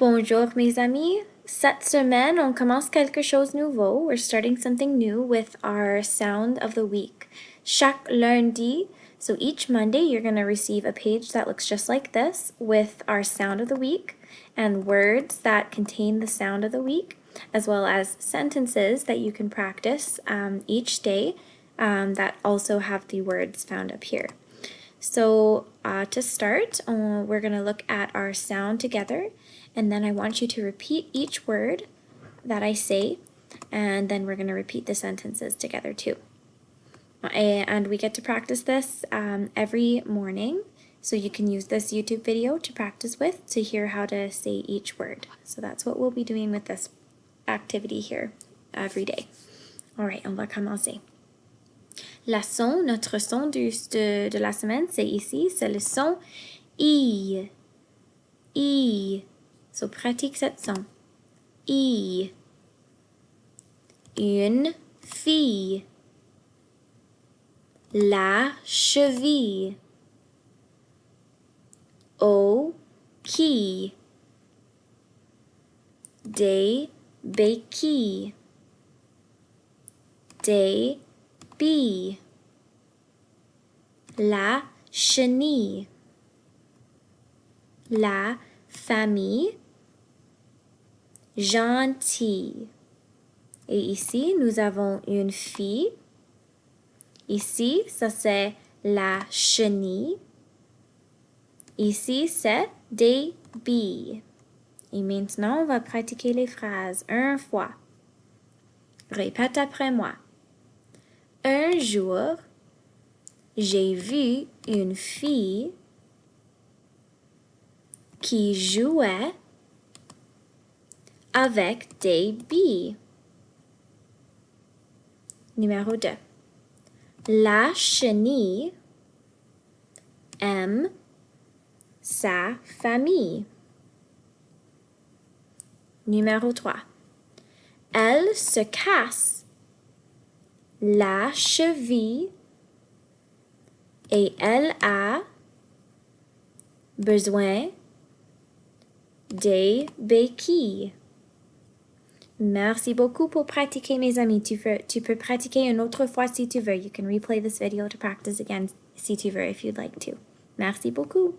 Bonjour mes amis. Cette semaine, on commence quelque chose de nouveau. We're starting something new with our sound of the week. Chaque lundi, so each Monday, you're going to receive a page that looks just like this with our sound of the week and words that contain the sound of the week, as well as sentences that you can practice each day that also have the words found up here. So to start, we're going to look at our sound together, and then I want you to repeat each word that I say, and then we're going to repeat the sentences together too. And we get to practice this every morning, so you can use this YouTube video to practice with to hear how to say each word. So that's what we'll be doing with this activity here every day. All right, on va commencer. Notre son de la semaine, c'est ici, c'est le son I. I. So, pratique cette son. I. Une fille. La cheville. Au quai. Des béquilles. Des billes. La chenille. La famille. Gentil. Et ici, nous avons une fille. Ici, ça c'est la chenille. Ici, c'est des billes. Et maintenant, on va pratiquer les phrases une fois. Répète après moi. Un jour, j'ai vu une fille qui jouait avec des billes. Numéro 2. La chenille aime sa famille. Numéro 3. Elle se casse la cheville et elle a besoin des béquilles. Merci beaucoup pour pratiquer, mes amis. Tu peux pratiquer une autre fois si tu veux. You can replay this video to practice again si tu veux, if you'd like to. Merci beaucoup.